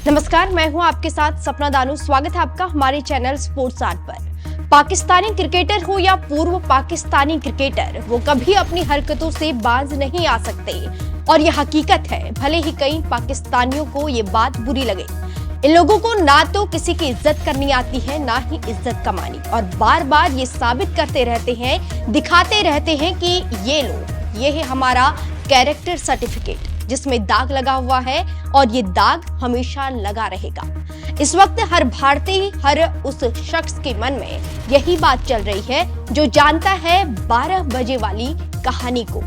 नमस्कार, मैं हूं आपके साथ सपना दानू। स्वागत है आपका हमारे चैनल स्पोर्ट्स आर्ट पर। पाकिस्तानी क्रिकेटर हो या पूर्व पाकिस्तानी क्रिकेटर, वो कभी अपनी हरकतों से बाज नहीं आ सकते और ये हकीकत है, भले ही कई पाकिस्तानियों को ये बात बुरी लगे। इन लोगों को ना तो किसी की इज्जत करनी आती है, ना ही इज्जत कमानी, और बार बार ये साबित करते रहते हैं, दिखाते रहते हैं कि ये है हमारा कैरेक्टर सर्टिफिकेट, जिसमें दाग लगा हुआ है और ये दाग हमेशा लगा रहेगा। इस वक्त हर भारतीय, हर उस शख्स के मन में यही बात चल रही है जो जानता है 12 बजे वाली कहानी को।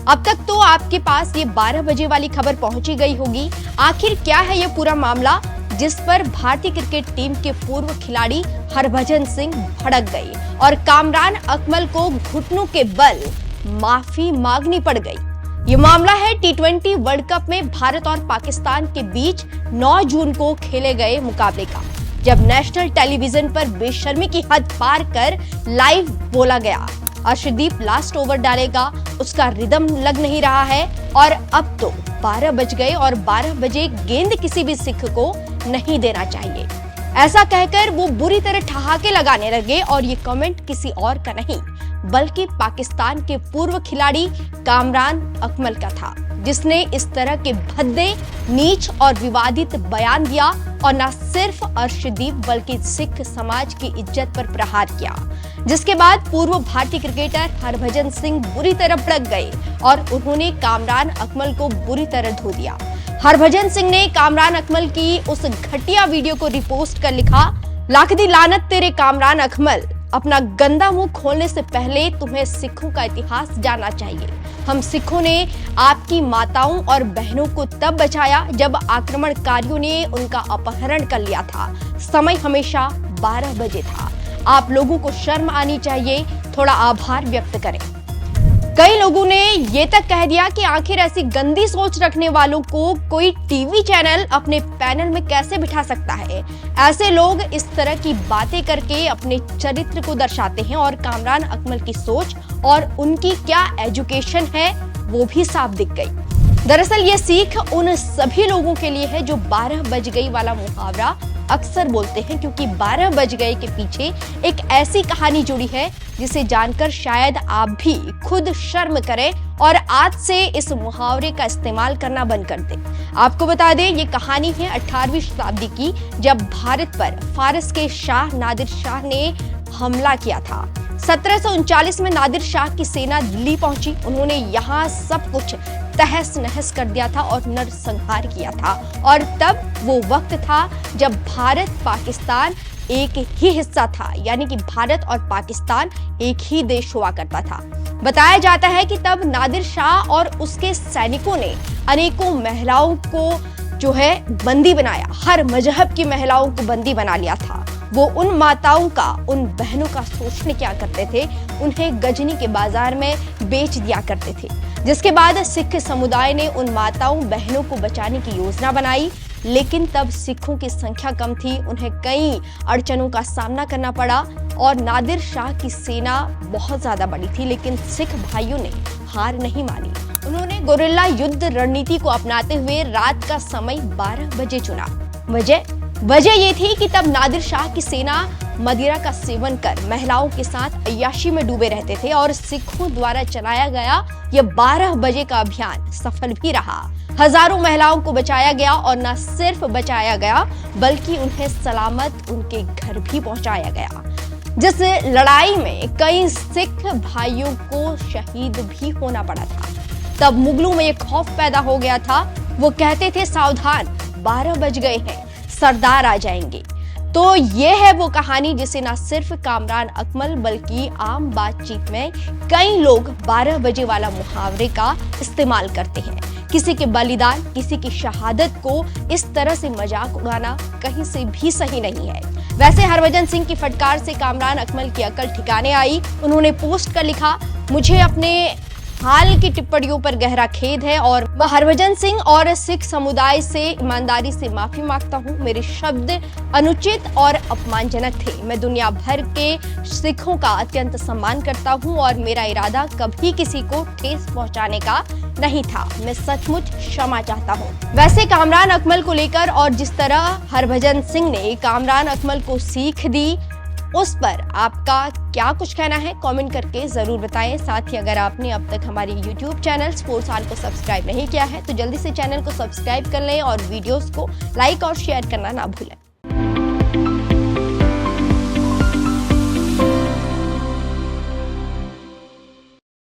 अब तक तो आपके पास ये 12 बजे वाली खबर पहुंची गई होगी। आखिर क्या है ये पूरा मामला, जिस पर भारतीय क्रिकेट टीम के पूर्व खिलाड़ी हरभजन सिंह भड़क गए और कामरान अकमल को घुटनों के बल माफी मांगनी पड़ गई। ये मामला है T20 वर्ल्ड कप में भारत और पाकिस्तान के बीच 9 जून को खेले गए मुकाबले का, जब नेशनल टेलीविजन पर बेशर्मी की हद पार कर लाइव बोला गया, अर्शदीप लास्ट ओवर डालेगा, उसका रिदम लग नहीं रहा है और अब तो 12 बज गए और 12 बजे गेंद किसी भी सिख को नहीं देना चाहिए। ऐसा कहकर वो बुरी तरह ठहाके लगाने लगे और ये कमेंट किसी और का नहीं बल्कि पाकिस्तान के पूर्व खिलाड़ी कामरान अकमल का था, जिसने इस तरह के भद्दे, नीच और विवादित बयान दिया और न सिर्फ अर्शदीप बल्कि सिख समाज की इज्जत पर प्रहार किया। जिसके बाद पूर्व भारतीय क्रिकेटर हरभजन सिंह बुरी तरह भड़क गए और उन्होंने कामरान अकमल को बुरी तरह धो दिया। हरभजन सिंह ने कामरान अकमल की उस घटिया वीडियो को रिपोस्ट कर लिखा, लाख दी लानत तेरे कामरान अकमल, अपना गंदा मुंह खोलने से पहले तुम्हें सिखों का इतिहास जानना चाहिए। हम सिखों ने आपकी माताओं और बहनों को तब बचाया जब आक्रमणकारियों ने उनका अपहरण कर लिया था। समय हमेशा 12 बजे था। आप लोगों को शर्म आनी चाहिए, थोड़ा आभार व्यक्त करें। कई लोगों ने ये तक कह दिया कि आखिर ऐसी गंदी सोच रखने वालों को कोई टीवी चैनल अपने पैनल में कैसे बिठा सकता है। ऐसे लोग इस तरह की बातें करके अपने चरित्र को दर्शाते हैं और कामरान अकमल की सोच और उनकी क्या एजुकेशन है वो भी साफ दिख गई। दरअसल ये सीख उन सभी लोगों के लिए है जो 12 बज गई वाला मुहावरा अक्सर बोलते हैं, क्योंकि 12 बज गए के पीछे एक ऐसी कहानी जुड़ी है जिसे जानकर शायद आप भी खुद शर्म करें और आज से इस मुहावरे का इस्तेमाल करना बंद कर दें। आपको बता दें, ये कहानी है 18वीं शताब्दी की, जब भारत पर फारस के शाह नादिर शाह ने हमला किया था। 1739 में नादिर शाह की सेना दिल्ली पहुंची। उन्होंने यहाँ सब कुछ तहस नहस कर दिया था और नरसंहार किया था, और तब वो वक्त था जब भारत पाकिस्तान एक ही हिस्सा था, यानी कि भारत और पाकिस्तान एक ही देश हुआ करता था। बताया जाता है कि तब नादिर शाह और उसके सैनिकों ने अनेकों महिलाओं को जो है बंदी बनाया, हर मजहब की महिलाओं को बंदी बना लिया था। वो उन माताओं का, उन बहनों का शोषण क्या करते थे, उन्हें गजनी के बाजार में बेच दिया करते थे। जिसके बाद सिख समुदाय ने उन माताओं बहनों को बचाने की योजना बनाई, लेकिन तब सिखों की संख्या कम थी, उन्हें कई अड़चनों का सामना करना पड़ा और नादिर शाह की सेना बहुत ज्यादा बड़ी थी, लेकिन सिख भाइयों ने हार नहीं मानी। उन्होंने गोरिल्ला युद्ध रणनीति को अपनाते हुए रात का समय 12 बजे चुना। वजह ये थी कि तब नादिर शाह की सेना मदिरा का सेवन कर महिलाओं के साथ अय्याशी में डूबे रहते थे और सिखों द्वारा चलाया गया यह 12 बजे का अभियान सफल भी रहा। हजारों महिलाओं को बचाया गया और न सिर्फ बचाया गया बल्कि उन्हें सलामत उनके घर भी पहुंचाया गया। जिस लड़ाई में कई सिख भाइयों को शहीद भी होना पड़ा था, तब मुगलों में एक खौफ पैदा हो गया था। वो कहते थे, सावधान, 12 बज गए हैं, सरदार आ जाएंगे। तो ये है वो कहानी जिसे ना सिर्फ कामरान अकमल बल्कि आम बातचीत में कई लोग 12 बजे वाला मुहावरे का इस्तेमाल करते हैं। किसी के बलिदान, किसी की शहादत को इस तरह से मजाक उड़ाना कहीं से भी सही नहीं है। वैसे हरभजन सिंह की फटकार से कामरान अकमल की अकल ठिकाने आई। उन्होंने पोस्ट कर लिखा, मुझे अपने हाल की टिप्पणियों पर गहरा खेद है और मैं हरभजन सिंह और सिख समुदाय से ईमानदारी से माफी मांगता हूं। मेरे शब्द अनुचित और अपमानजनक थे। मैं दुनिया भर के सिखों का अत्यंत सम्मान करता हूं और मेरा इरादा कभी किसी को ठेस पहुंचाने का नहीं था। मैं सचमुच क्षमा चाहता हूं। वैसे कामरान अकमल को लेकर और जिस तरह हरभजन सिंह ने कामरान अकमल को सीख दी, उस पर आपका क्या कुछ कहना है कमेंट करके जरूर बताएं। साथ ही अगर आपने अब तक हमारे YouTube चैनल स्पोर्ट्स आर को सब्सक्राइब नहीं किया है तो जल्दी से चैनल को सब्सक्राइब कर लें और वीडियोस को लाइक और शेयर करना ना भूलें।